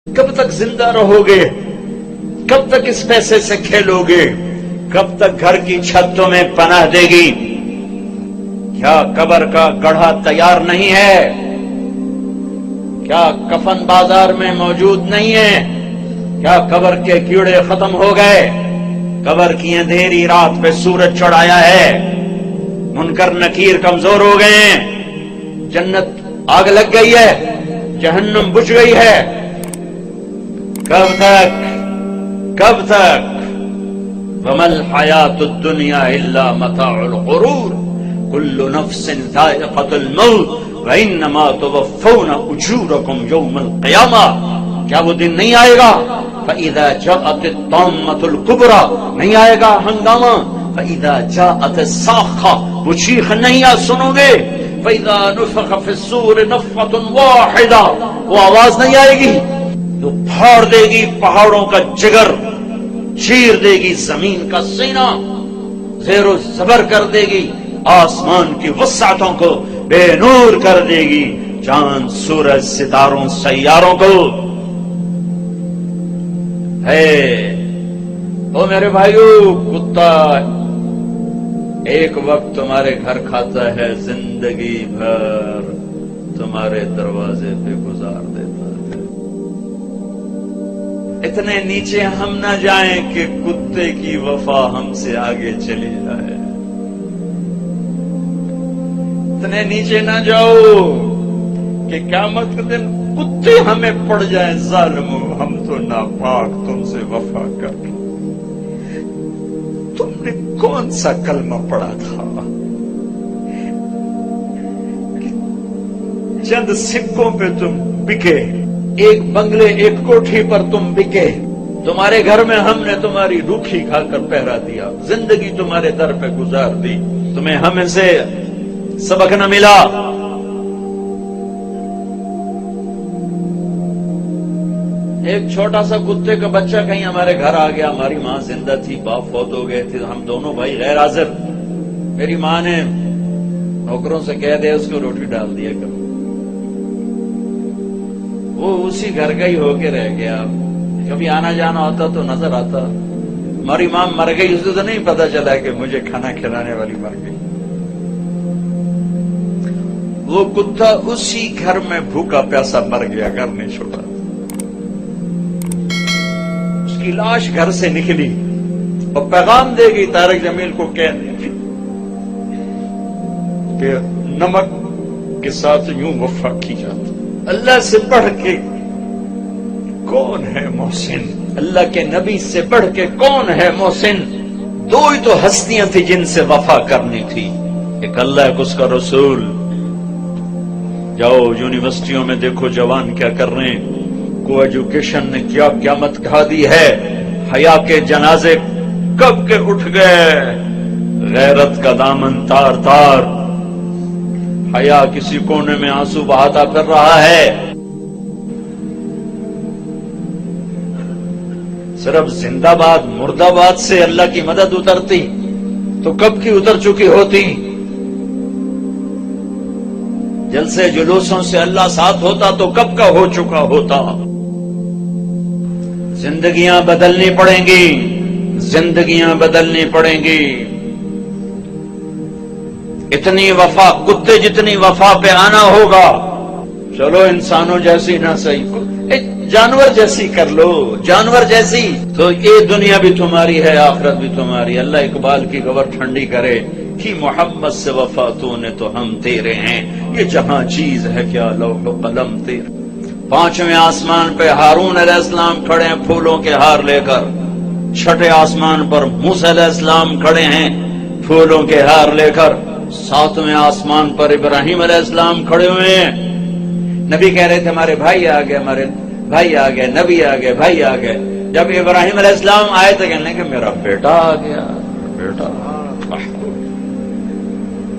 کب تک زندہ رہو گے؟ کب تک اس پیسے سے کھیلو گے؟ کب تک گھر کی چھت تمہیں پناہ دے گی؟ کیا قبر کا گڑھا تیار نہیں ہے؟ کیا کفن بازار میں موجود نہیں ہے؟ کیا قبر کے کیڑے ختم ہو گئے؟ قبر کی اندھیری رات پہ سورج چڑھایا ہے، منکر نکیر کمزور ہو گئے ہیں، جنت آگ لگ گئی ہے، جہنم بجھ گئی ہے۔ کب تک؟ کب تک؟ وَمَا الْحَيَاةُ الدُّنْيَا إِلَّا مَتَاعُ الْغُرُورِ كُلُّ نَفْسٍ ذَائِقَةُ الْمَوْتِ وَإِنَّمَا تُوَفَّوْنَ أُجُورَكُمْ يَوْمَ الْقِيَامَةِ۔ کیا وہ دن نہیں آئے گا؟ فَإِذَا جَاءَتِ الطَّامَّةُ الْكُبْرَى، نہیں آئے گا ہنگامہ؟ فَإِذَا جَاءَتِ الصَّاخَّةُ، وہ چیخ نہیں سنو گے؟ فَإِذَا نُفِخَ فِي الصُّورِ نَفْخَةٌ وَاحِدَةٌ، وہ آواز نہیں آئے گی جو پھاڑ دے گی پہاڑوں کا جگر، چیر دے گی زمین کا سینہ، زیر و زبر کر دے گی آسمان کی وسعتوں کو، بے نور کر دے گی چاند سورج ستاروں سیاروں کو۔ ہے او میرے بھائیو، کتا ایک وقت تمہارے گھر کھاتا ہے، زندگی بھر تمہارے دروازے پہ گزار دیتا ہے۔ اتنے نیچے ہم نہ جائیں کہ کتے کی وفا ہم سے آگے چلی جائے، اتنے نیچے نہ جاؤ کہ قیامت کے دن کتے ہمیں پڑ جائیں، ظالمو ہم تو ناپاک تم سے وفا کر۔ تم نے کون سا کلمہ پڑھا تھا کہ چند سکوں پہ تم بکے، ایک بنگلے ایک کوٹھی پر تم بکے؟ تمہارے گھر میں ہم نے تمہاری روکھی کھا کر پہرا دیا، زندگی تمہارے در پہ گزار دی، تمہیں ہمیں سے سبق نہ ملا۔ ایک چھوٹا سا کتے کا بچہ کہیں ہمارے گھر آ گیا، ہماری ماں زندہ تھی، باپ فوت ہو گئے تھے، ہم دونوں بھائی غیر حاضر۔ میری ماں نے نوکروں سے کہہ دیا اس کو روٹی ڈال دیا کرو، وہ اسی گھر کا ہی ہو کے رہ گیا، کبھی آنا جانا ہوتا تو نظر آتا۔ ہماری ماں مر گئی، اسے تو نہیں پتا چلا کہ مجھے کھانا کھلانے والی مر گئی۔ وہ کتا اسی گھر میں بھوکا پیاسا مر گیا، گھر نہیں چھوڑا، اس کی لاش گھر سے نکلی اور پیغام دے گی طارق جمیل کو کہ نمک کے ساتھ یوں وفا کی جاتی۔ اللہ سے بڑھ کے کون ہے محسن؟ اللہ کے نبی سے بڑھ کے کون ہے محسن؟ دو ہی تو ہستیاں تھی جن سے وفا کرنی تھی، ایک اللہ ایک اس کا رسول۔ جاؤ یونیورسٹیوں میں دیکھو جوان کیا کر رہے ہیں، کو ایجوکیشن نے کیا قیامت ڈھا دی ہے، حیا کے جنازے کب کے اٹھ گئے، غیرت کا دامن تار تار، حیا کسی کونے میں آنسو بہاتا پھر رہا ہے۔ صرف زندہ باد مردہ باد سے اللہ کی مدد اترتی تو کب کی اتر چکی ہوتی، جلسے جلوسوں سے اللہ ساتھ ہوتا تو کب کا ہو چکا ہوتا۔ زندگیاں بدلنی پڑیں گی، زندگیاں بدلنی پڑیں گی۔ اتنی وفا، کتے جتنی وفا پہ آنا ہوگا۔ چلو انسانوں جیسی نہ صحیح، جانور جیسی کر لو، جانور جیسی، تو یہ دنیا بھی تمہاری ہے، آخرت بھی تمہاری۔ اللہ اقبال کی خبر ٹھنڈی کرے کہ محمد سے وفا تو نے تو ہم تیرے ہیں، یہ جہاں چیز ہے کیا لوح و قلم تیرے۔ پانچویں آسمان پہ ہارون علیہ السلام کھڑے ہیں پھولوں کے ہار لے کر، چھٹے آسمان پر موسیٰ علیہ السلام کھڑے ہیں پھولوں کے ہار لے کر، ساتویں آسمان پر ابراہیم علیہ السلام کھڑے ہوئے ہیں۔ نبی کہہ رہے تھے ہمارے بھائی آ گئے، ہمارے بھائی آ گئے، نبی آ گئے، بھائی آ گئے۔ جب ابراہیم علیہ السلام آئے تو کہنے کہ میرا بیٹا آ گیا، بیٹا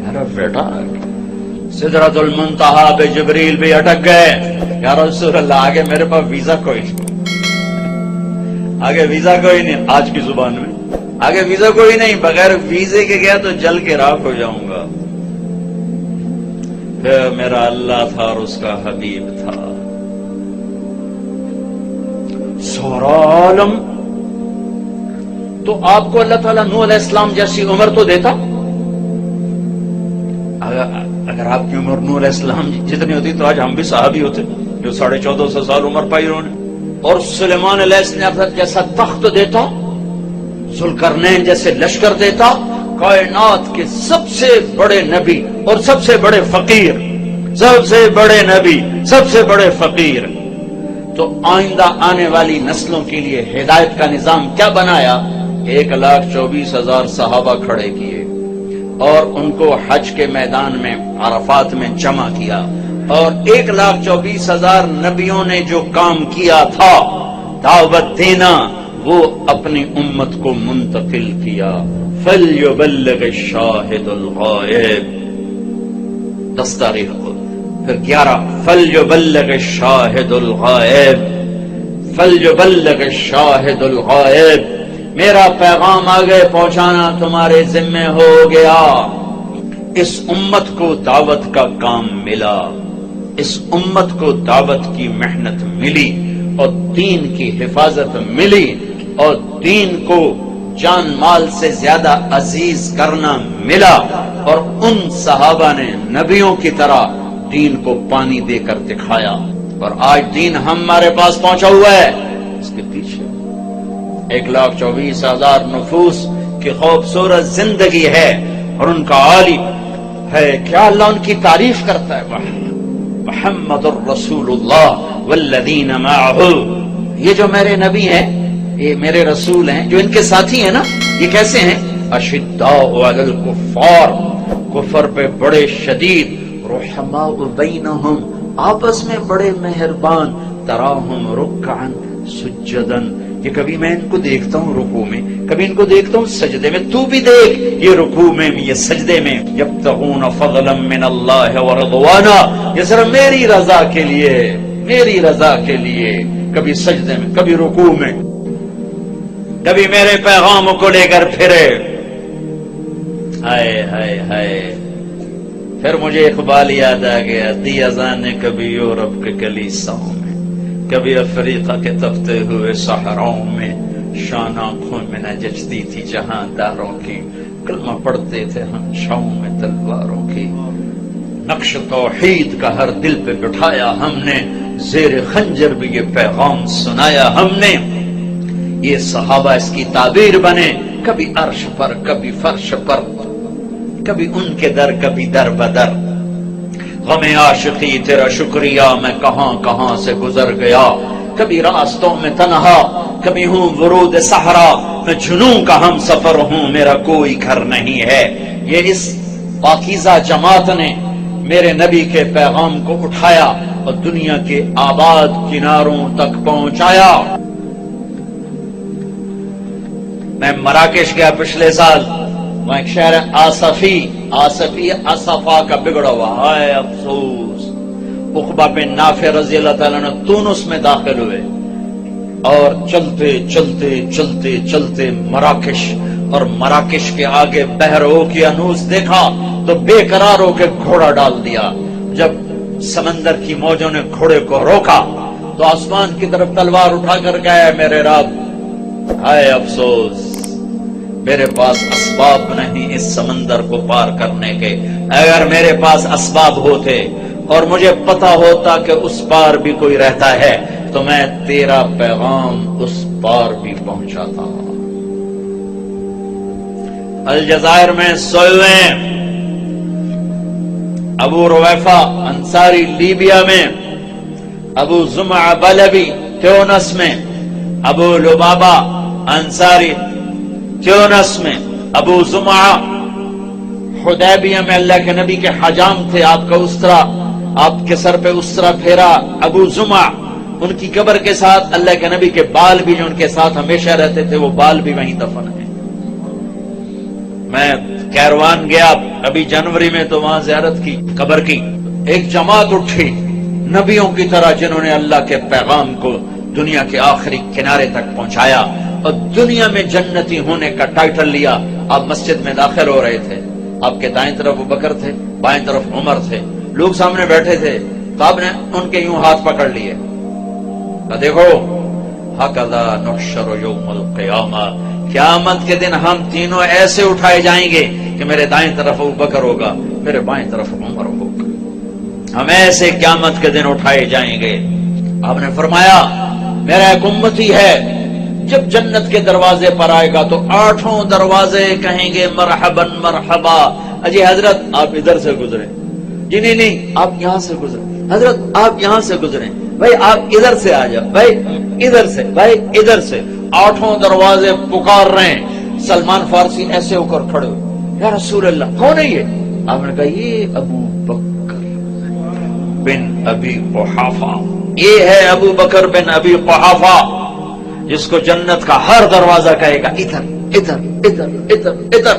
میرا بیٹا آ گیا۔ سدرۃ المنتہا پہ جبریل بھی اٹک گئے، یا رسول اللہ آگے میرے پاس ویزا کوئی نہیں، آگے ویزا کوئی نہیں، آج کی زبان میں آگے ویزا کوئی نہیں، بغیر ویزے کے گیا تو جل کے راکھ ہو جاؤں گا۔ پھر میرا اللہ تھا اور اس کا حبیب تھا، سارا عالم. تو آپ کو اللہ تعالیٰ نوح علیہ السلام جیسی عمر تو دیتا. اگر آپ کی عمر نوح علیہ السلام جتنی ہوتی تو آج ہم بھی صحابی ہوتے جو 1450 سال عمر پائی انہوں نے. اور سلیمان علیہ السلام جیسا تخت دیتا, ذوالقرنین جیسے لشکر دیتا, کائنات کے سب سے بڑے نبی اور سب سے بڑے فقیر, سب سے بڑے نبی, سب سے بڑے فقیر. تو آئندہ آنے والی نسلوں کے لیے ہدایت کا نظام کیا بنایا؟ 1,24,000 صحابہ کھڑے کیے اور ان کو حج کے میدان میں عرفات میں جمع کیا, اور 1,24,000 نبیوں نے جو کام کیا تھا دعوت دینا, وہ اپنی امت کو منتقل کیا. فَلْيُبَلِّغِ الشَّاهِدُ الْغَائِبَ 10 تاریخ کو. پھر 11 فَلْيُبَلِّغِ الشَّاهِدُ الْغَائِبَ فَلْيُبَلِّغِ الشَّاهِدُ الْغَائِبَ. میرا پیغام آگے پہنچانا تمہارے ذمہ ہو گیا. اس امت کو دعوت کا کام ملا, اس امت کو دعوت کی محنت ملی, اور دین کی حفاظت ملی, اور دین کو جان مال سے زیادہ عزیز کرنا ملا. اور ان صحابہ نے نبیوں کی طرح دین کو پانی دے کر دکھایا, اور آج دین ہمارے پاس پہنچا ہوا ہے. اس کے پیچھے 1,24,000 نفوس کی خوبصورت زندگی ہے, اور ان کا عالم ہے. کیا اللہ ان کی تعریف کرتا ہے؟ محمد الرسول اللہ والذین معہ. یہ جو میرے نبی ہیں, یہ میرے رسول ہیں, جو ان کے ساتھی ہیں نا, یہ کیسے ہیں؟ اشداء علی الکفار, کفر پہ بڑے شدید, رحماء بینہم, آپس میں بڑے مہربان, تراہم رکعا سجدا. یہ کبھی میں ان کو دیکھتا ہوں رکوع میں, کبھی ان کو دیکھتا ہوں سجدے میں. تو بھی دیکھ, یہ رکوع میں, یہ سجدے میں, یبتغون فضلا من اللہ ورضوانا, یہ صرف میری رضا کے لیے, میری رضا کے لیے. کبھی سجدے میں, کبھی رکوع میں, کبھی میرے پیغام کو لے کر پھرے. ہائے ہائے ہائے. پھر مجھے اقبال یاد آ گیا, دی اذان نے کبھی یورپ کے کلیساؤں میں, کبھی افریقہ کے تپتے ہوئے صحراؤں میں, شان آنکھوں میں نہ جچتی تھی جہاں داروں کی, کلمہ پڑھتے تھے ہم چھاؤں میں تلواروں کی. نقش توحید کا ہر دل پہ بٹھایا ہم نے, زیر خنجر بھی یہ پیغام سنایا ہم نے. یہ صحابہ اس کی تعبیر بنے, کبھی عرش پر, کبھی فرش پر, کبھی ان کے در, کبھی در بدر. غم عاشقی تیرا شکریہ میں کہاں کہاں سے گزر گیا, کبھی راستوں میں تنہا, کبھی ہوں ورود صحرا, میں جنوں کا ہم سفر ہوں, میرا کوئی گھر نہیں ہے. یہ اس پاکیزہ جماعت نے میرے نبی کے پیغام کو اٹھایا اور دنیا کے آباد کناروں تک پہنچایا. میں مراکش گیا پچھلے سال, وہاں ایک شہر آصفی, آصفا کا بگڑا ہوا, ہائے افسوس. عقبہ بن نافع رضی اللہ تعالیٰ نے تونس میں داخل ہوئے, اور چلتے چلتے چلتے چلتے مراکش, اور مراکش کے آگے بحر اوقیانوس دیکھا تو بے قرار ہو کے گھوڑا ڈال دیا. جب سمندر کی موجوں نے گھوڑے کو روکا تو آسمان کی طرف تلوار اٹھا کر گئے, میرے رب ہائے افسوس, میرے پاس اسباب نہیں اس سمندر کو پار کرنے کے. اگر میرے پاس اسباب ہوتے اور مجھے پتا ہوتا کہ اس پار بھی کوئی رہتا ہے تو میں تیرا پیغام اس پار بھی پہنچاتا. الجزائر میں سوئے ہوئے ابو رویفہ انصاری لیبیا میں, ابو زمعہ بلبی تیونس میں, ابو لبابہ انصاری تیونس میں, ابو زمعہ حدیبیہ میں اللہ کے نبی کے حجام تھے, آپ کا اسرا, آپ کے سر پہ اسرا پھیرا ابو زمعہ, ان کی قبر کے ساتھ اللہ کے نبی کے بال بھی جو ان کے ساتھ ہمیشہ رہتے تھے وہ بال بھی وہیں دفن ہیں. میں کیروان گیا ابھی جنوری میں تو وہاں زیارت کی قبر کی. ایک جماعت اٹھی نبیوں کی طرح جنہوں نے اللہ کے پیغام کو دنیا کے آخری کنارے تک پہنچایا اور دنیا میں جنتی ہونے کا ٹائٹل لیا. آپ مسجد میں داخل ہو رہے تھے, آپ کے دائیں طرف ابو بکر تھے, بائیں طرف عمر تھے, لوگ سامنے بیٹھے تھے, تو آپ نے ان کے یوں ہاتھ پکڑ لیے, دیکھو ہکذا نحشر یوم القیامہ، قیامت کے دن ہم تینوں ایسے اٹھائے جائیں گے کہ میرے دائیں طرف ابو بکر ہوگا، میرے بائیں طرف عمر ہوگا، ہم ایسے قیامت کے دن اٹھائے جائیں گے۔ آپ نے فرمایا میرا ایک امتی ہے، جب جنت کے دروازے پر آئے گا تو 8 دروازے کہیں گے مرحبا مرحبا۔ اجی حضرت آپ ادھر سے گزرے، جی نہیں آپ یہاں سے گزرے، حضرت آپ یہاں سے گزرے، بھائی آپ ادھر سے آ جاؤ، بھائی ادھر سے، بھائی ادھر سے۔ 8 دروازے پکار رہے ہیں۔ سلمان فارسی ایسے ہو کر کھڑے ہوئے، یا رسول اللہ کون ہے یہ؟ آپ نے کہا یہ ابو بکر بن ابی قحافہ، یہ ہے ابو بکر بن ابی قحافہ، جس کو جنت کا ہر دروازہ کہے گا ادھر ادھر ادھر ادھر ادھر۔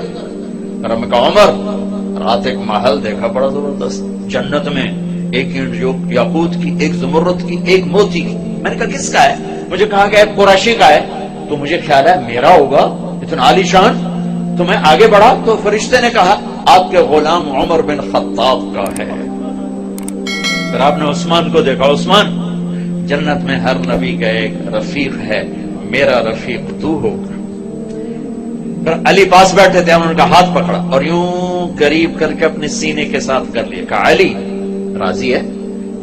اور ہمیں کہا عمر رات ایک محل دیکھا بڑا زبردست، جنت میں ایک اینٹ یاقوت کی، ایک زمرد کی، ایک موتی کی۔ میں نے کہا کس کا ہے؟ مجھے کہا کہ ایک قریشی کا ہے، تو مجھے خیال ہے میرا ہوگا، اتنا عالی شان۔ تو میں آگے بڑھا تو فرشتے نے کہا آپ کے غلام عمر بن خطاب کا ہے۔ پھر آپ نے عثمان کو دیکھا، عثمان جنت میں ہر نبی کا ایک رفیق ہے، میرا رفیق تو ہوگا۔ پھر علی پاس بیٹھے تھے، ہم نے ان کا ہاتھ پکڑا اور یوں قریب کر کے اپنے سینے کے ساتھ کر لیا، کہا علی راضی ہے؟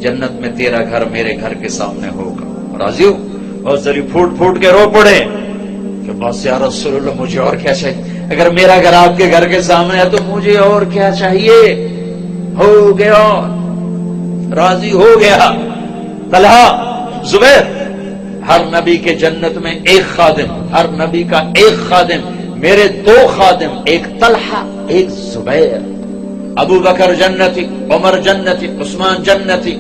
جنت میں تیرا گھر میرے گھر کے سامنے ہوگا، راضی ہو؟ اور ذری پھوٹ پھوٹ کے رو پڑے کہ بس یا رسول اللہ مجھے اور کیا چاہیے؟ اگر میرا گھر آپ کے گھر کے سامنے ہے تو مجھے اور کیا چاہیے؟ ہو گیا، راضی ہو گیا۔ طلحہ زبیر، ہر نبی کے جنت میں ایک خادم، ہر نبی کا ایک خادم، میرے 2 خادم، ایک طلحہ ایک زبیر۔ ابو بکر جنتی، عمر جنتی، عثمان جنتی،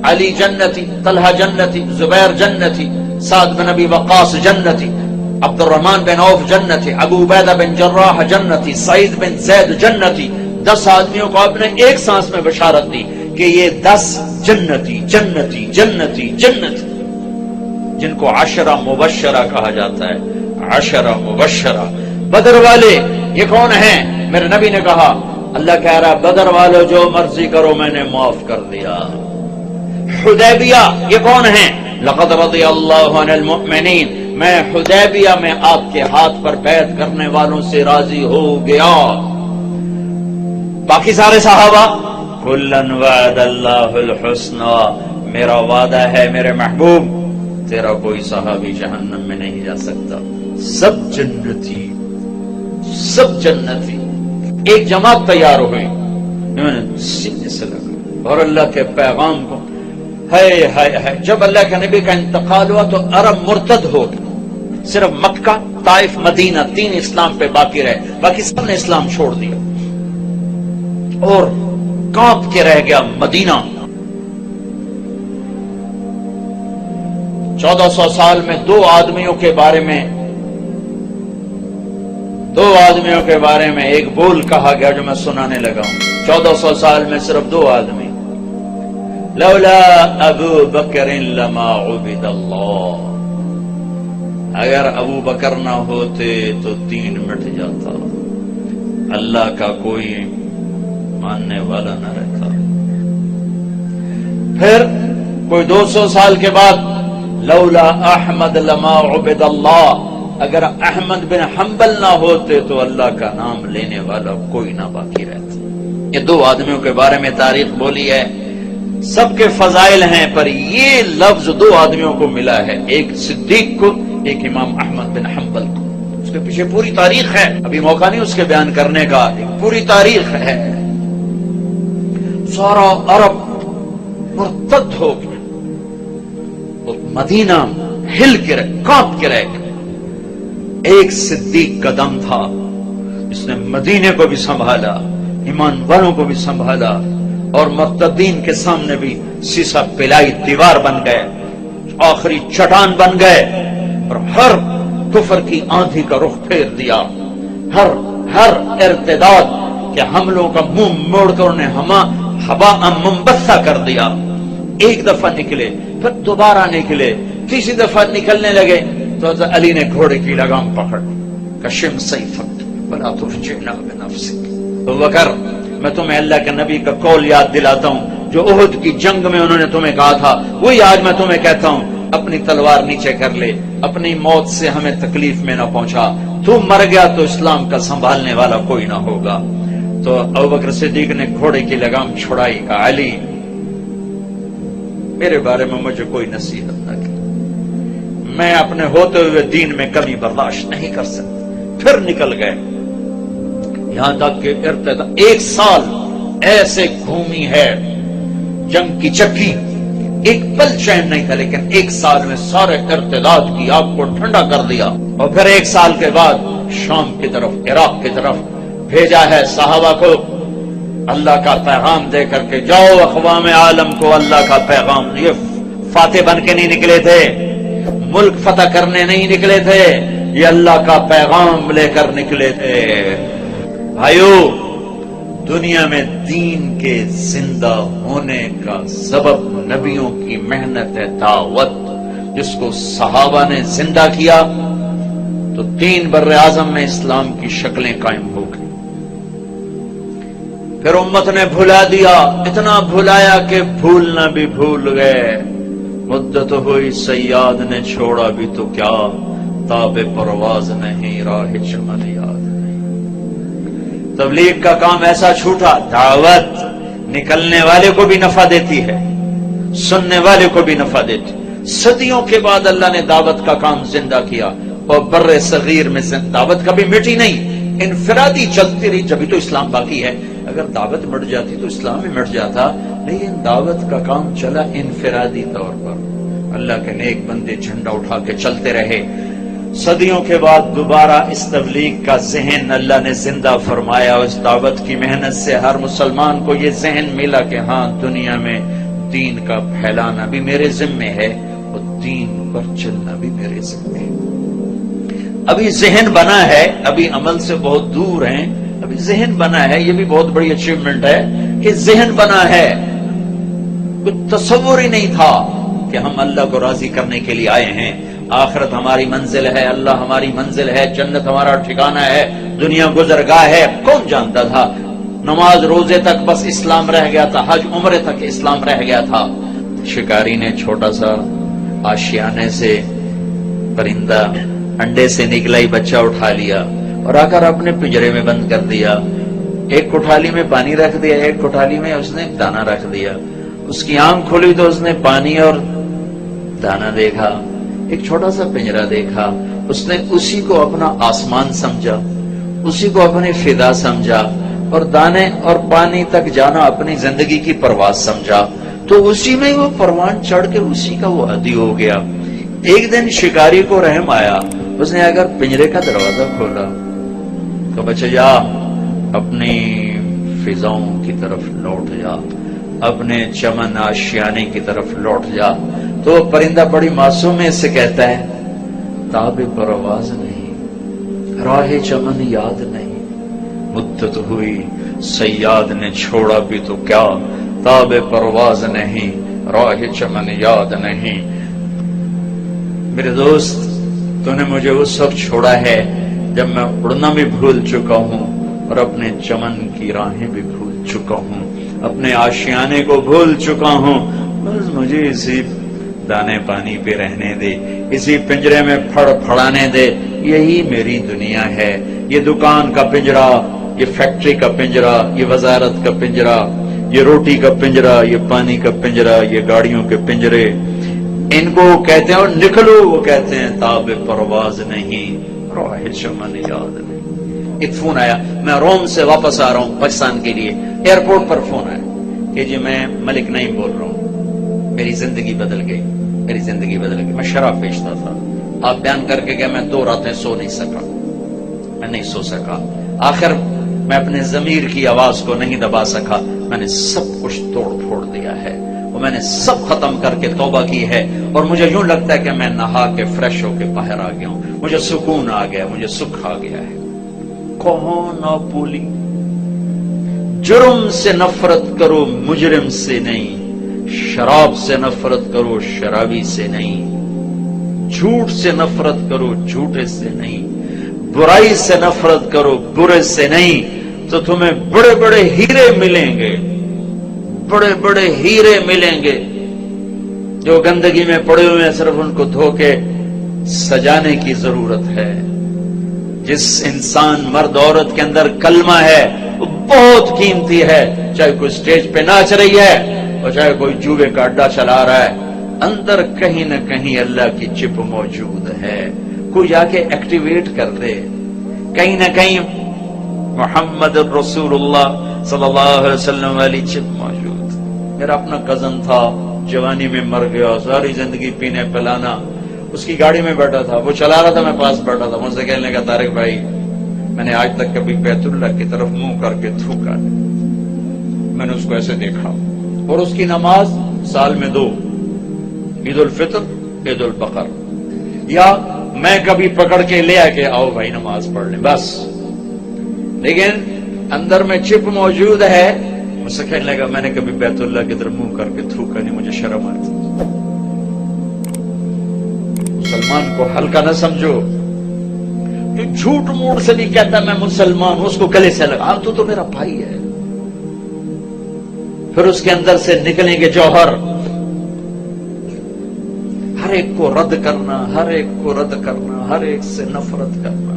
علی جنتی، طلحہ جنتی، زبیر جنتی، سعد بن ابی وقاص جنتی، عبد الرحمن بن عوف جنتی، ابو عبیدہ بن جراح جنتی، سعید بن زید جنتی۔ 10 آدمیوں کو آپ نے ایک سانس میں بشارت دی کہ یہ 10 جنتی جنتی جنتی جنتی، جن کو 10 مبشرہ کہا جاتا ہے، 10 مبشرہ۔ بدر والے یہ کون ہیں؟ میرے نبی نے کہا اللہ کہہ رہا بدر والو جو مرضی کرو میں نے معاف کر دیا۔ حدیبیہ یہ کون ہیں؟ لقد رضی اللہ عن المؤمنین، میں حدیبیہ میں آپ کے ہاتھ پر بیعت کرنے والوں سے راضی ہو گیا۔ باقی سارے صحابہ کلن وعد اللہ الحسنى، میرا وعدہ ہے میرے محبوب تیرا کوئی صحابی جہنم میں نہیں جا سکتا، سب جنتی، سب جنتی۔ ایک جماعت تیار ہو گئی، انہوں نے سینے سے لگا اور اللہ کے پیغام کو ہائے ہائے ہائے۔ جب اللہ کے نبی کا انتقال ہوا تو عرب مرتد ہو گئے، صرف مکہ، طائف، مدینہ 3 اسلام پہ باقی رہے، باقی سب نے اسلام چھوڑ دیا اور کانپ کے رہ گیا مدینہ۔ 1400 سال میں 2 آدمیوں کے بارے میں، 2 آدمیوں کے بارے میں ایک بول کہا گیا جو میں سنانے لگا ہوں۔ 1400 سال میں صرف 2 آدمی، لولا ابو بکر لما عبد اللہ، اگر ابو بکر نہ ہوتے تو دین مٹ جاتا، اللہ کا کوئی ماننے والا نہ رہتا۔ پھر کوئی 200 سال کے بعد لولا احمد لما عبد اللہ، اگر احمد بن حنبل نہ ہوتے تو اللہ کا نام لینے والا کوئی نہ باقی رہتا۔ یہ 2 آدمیوں کے بارے میں تاریخ بولی ہے، سب کے فضائل ہیں، پر یہ لفظ 2 آدمیوں کو ملا ہے، ایک صدیق کو، ایک امام احمد بن حنبل کو۔ اس کے پیچھے پوری تاریخ ہے، ابھی موقع نہیں اس کے بیان کرنے کا، ایک پوری تاریخ ہے۔ سارا عرب مرتد ہو گیا، مدینہ ہل کے رہ، کانپ کے رہ گیا۔ ایک صدیق کا دم تھا، اس نے مدینے کو بھی سنبھالا، ایمان والوں کو بھی سنبھالا، اور مرتدین کے سامنے بھی سیسا پلائی دیوار بن گئے، آخری چٹان بن گئے، اور ہر کفر کی آندھی کا رخ پھیر دیا، ہر ارتداد کے حملوں کا منہ موڑ کر انہیں ہوا منبثہ کر دیا۔ ایک دفعہ نکلے، پھر دوبارہ نکلے، تیسری دفعہ نکلنے لگے تو حضرت علی نے گھوڑے کی لگام پکڑ، کشم سیفک ولا ترجعنا بنفسک۔ ابو بکر میں تمہیں اللہ کے نبی کا قول یاد دلاتا ہوں جو احد کی جنگ میں انہوں نے تمہیں کہا تھا، وہی آج میں تمہیں کہتا ہوں، اپنی تلوار نیچے کر لے، اپنی موت سے ہمیں تکلیف میں نہ پہنچا، تو مر گیا تو اسلام کا سنبھالنے والا کوئی نہ ہوگا۔ تو ابوبکر صدیق نے گھوڑے کی لگام چھڑائی، کہا علی میرے بارے میں مجھے کوئی نصیحت نہ کی، میں اپنے ہوتے ہوئے دین میں کمی برداشت نہیں کر سکتا۔ پھر نکل گئے، یہاں تک کہ ایک سال ایسے گھومی ہے جنگ کی چکی، ایک پل چین نہیں تھا، لیکن ایک سال میں سارے ارتداد کی آگ کو ٹھنڈا کر دیا۔ اور پھر ایک سال کے بعد شام کی طرف، عراق کی طرف بھیجا ہے صحابہ کو اللہ کا پیغام دے کر کے، جاؤ اقوام عالم کو اللہ کا پیغام۔ یہ فاتح بن کے نہیں نکلے تھے، ملک فتح کرنے نہیں نکلے تھے، یہ اللہ کا پیغام لے کر نکلے تھے۔ بھائیو، دنیا میں دین کے زندہ ہونے کا سبب نبیوں کی محنت ہے، دعوت، جس کو صحابہ نے زندہ کیا تو 3 بر اعظم میں اسلام کی شکلیں قائم ہو گئی۔ پھر امت نے بھلا دیا، اتنا بھلایا کہ بھولنا بھی بھول گئے۔ مدت ہوئی سیاد نے چھوڑا بھی تو کیا، تاب پرواز نہیں راہ چمن یاد نہیں۔ تبلیغ کا کام ایسا چھوٹا، دعوت نکلنے والے کو بھی نفع دیتی ہے، سننے والے کو بھی نفع دیتی۔ صدیوں کے بعد اللہ نے دعوت کا کام زندہ کیا، اور بر صغیر میں سے دعوت کبھی مٹی نہیں، انفرادی چلتی رہی، جبھی تو اسلام باقی ہے۔ اگر دعوت مٹ جاتی تو اسلام بھی مٹ جاتا، لیکن دعوت کا کام چلا انفرادی طور پر، اللہ کے نیک بندے جھنڈا اٹھا کے چلتے رہے۔ صدیوں کے بعد دوبارہ اس تبلیغ کا ذہن اللہ نے زندہ فرمایا، اس دعوت کی محنت سے ہر مسلمان کو یہ ذہن ملا کہ ہاں، دنیا میں دین کا پھیلانا بھی میرے ذمے ہے اور دین پر چلنا بھی میرے ذمے ہے۔ ابھی ذہن بنا ہے، ابھی عمل سے بہت دور ہیں، ابھی ذہن بنا ہے، یہ بھی بہت بڑی اچیومنٹ ہے کہ ذہن بنا ہے۔ کچھ تصور ہی نہیں تھا کہ ہم اللہ کو راضی کرنے کے لیے آئے ہیں، آخرت ہماری منزل ہے، اللہ ہماری منزل ہے، جنت ہمارا ٹھکانہ ہے، دنیا گزرگاہ ہے۔ کون جانتا تھا؟ نماز روزے تک بس اسلام رہ گیا تھا، حج عمرے تک اسلام رہ گیا تھا۔ شکاری نے چھوٹا سا آشیانے سے پرندہ انڈے سے نکلا ہی بچہ اٹھا لیا اور آ کر اپنے پنجرے میں بند کر دیا۔ ایک کوٹھالی میں پانی رکھ دیا، ایک کوٹھالی میں اس نے دانا رکھ دیا۔ اس کی آنکھ کھلی تو اس نے پانی اور دانا دیکھا، ایک چھوٹا سا پنجرا دیکھا، اس نے اسی کو اپنا آسمان سمجھا، اسی کو اپنی فضا سمجھا، اور دانے اور پانی تک جانا اپنی زندگی کی پرواز سمجھا، تو اسی میں وہ پروان چڑھ کے اسی کا وہ عادی ہو گیا۔ ایک دن شکاری کو رحم آیا، اس نے اگر پنجرے کا دروازہ کھولا تو بچہ جا اپنی فضاؤں کی طرف لوٹ جا، اپنے چمن آشیانے کی طرف لوٹ جا، تو وہ پرندہ بڑی معصومیت سے کہتا ہے، تاب پرواز نہیں، راہ چمن یاد نہیں، مدت ہوئی سیاد نے چھوڑا بھی تو کیا، تاب پرواز نہیں، راہ چمن یاد نہیں۔ میرے دوست، تو نے مجھے اس وقت چھوڑا ہے جب میں اڑنا بھی بھول چکا ہوں اور اپنے چمن کی راہیں بھی بھول چکا ہوں، اپنے آشیانے کو بھول چکا ہوں۔ بس مجھے اسی دانے پانی پہ رہنے دے، اسی پنجرے میں پھڑ پھڑانے دے، یہی میری دنیا ہے۔ یہ دکان کا پنجرا، یہ فیکٹری کا پنجرا، یہ وزارت کا پنجرا، یہ روٹی کا پنجرا، یہ پانی کا پنجرا، یہ گاڑیوں کے پنجرے، ان کو کہتے ہیں اور نکلو، وہ کہتے ہیں تاب پرواز نہیں، راہ چمن یاد نہیں۔ ایک فون آیا، میں روم سے واپس آ رہا ہوں پاکستان کے لیے، ایئرپورٹ پر فون آیا کہ جی میں ملک نعیم بول رہا ہوں، میری زندگی بدل گئی، میری زندگی بدل گئی۔ میں شراب بیچتا تھا، آپ بیان کر کے کہ میں 2 راتیں سو نہیں سکا، میں نہیں سو سکا، آخر میں اپنے ضمیر کی آواز کو نہیں دبا سکا، میں نے سب کچھ توڑ پھوڑ دیا ہے، اور میں نے سب ختم کر کے توبہ کی ہے، اور مجھے یوں لگتا ہے کہ میں نہا کے فریش ہو کے باہر آ گیا ہوں، مجھے سکون آ گیا، مجھے سکھ آ گیا ہے۔ کون نہ بولی، جرم سے نفرت کرو مجرم سے نہیں، شراب سے نفرت کرو شرابی سے نہیں، جھوٹ سے نفرت کرو جھوٹے سے نہیں، برائی سے نفرت کرو برے سے نہیں، تو تمہیں بڑے بڑے ہیرے ملیں گے، بڑے بڑے ہیرے ملیں گے۔ جو گندگی میں پڑے ہوئے ہیں صرف ان کو دھو کے سجانے کی ضرورت ہے. جس انسان مرد عورت کے اندر کلمہ ہے وہ بہت قیمتی ہے، چاہے کوئی سٹیج پہ ناچ رہی ہے اور چاہے کوئی جوے کا اڈا چلا رہا ہے، اندر کہیں نہ کہیں اللہ کی چپ موجود ہے. کوئی جا کے ایکٹیویٹ کر دے، کہیں نہ کہیں محمد رسول اللہ صلی اللہ علیہ وسلم والی چپ موجود. میرا اپنا کزن تھا، جوانی میں مر گیا، ساری زندگی پینے پلانا. اس کی گاڑی میں بیٹھا تھا، وہ چلا رہا تھا، میں پاس بیٹھا تھا. مجھ سے کہنے لگا طارق بھائی میں نے آج تک کبھی بیت اللہ کی طرف منہ کر کے تھوکا نہیں. میں نے اس کو ایسے دیکھا، اور اس کی نماز سال میں 2، عید الفطر عید البقر، یا میں کبھی پکڑ کے لے آ کے آؤ بھائی نماز پڑھ لیں بس. لیکن اندر میں چپ موجود ہے. مجھ سے کہنے لگا میں نے کبھی بیت اللہ کی طرف منہ کر کے تھوکا نہیں، مجھے شرم آتی. مسلمان کو ہلکا نہ سمجھو. جو جھوٹ موٹ سے بھی کہتا میں مسلمان ہوں، اس کو گلے سے لگا، تو میرا بھائی ہے. پھر اس کے اندر سے نکلیں گے جوہر. ہر ایک کو رد کرنا، ہر ایک کو رد کرنا، ہر ایک سے نفرت کرنا.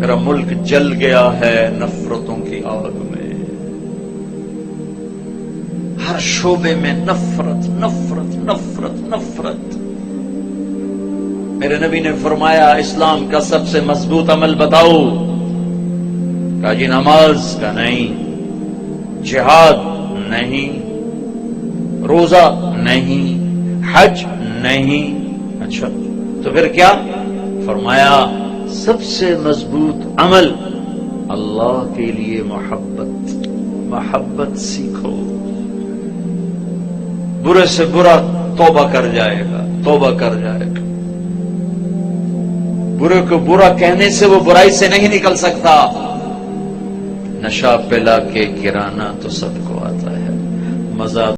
میرا ملک جل گیا ہے نفرتوں کی آگ میں. ہر شعبے میں نفرت نفرت نفرت نفرت. میرے نبی نے فرمایا اسلام کا سب سے مضبوط عمل بتاؤ؟ کہا جی نماز کا نہیں، جہاد نہیں، روزہ نہیں، حج نہیں. اچھا تو پھر کیا؟ فرمایا سب سے مضبوط عمل اللہ کے لیے محبت. محبت سیکھو. برے سے برا توبہ کر جائے گا، توبہ کر جائے گا. برے کو برا کہنے سے وہ برائی سے نہیں نکل سکتا. نشہ پلا کے گرانا تو سب کو آتا ہے، مزہ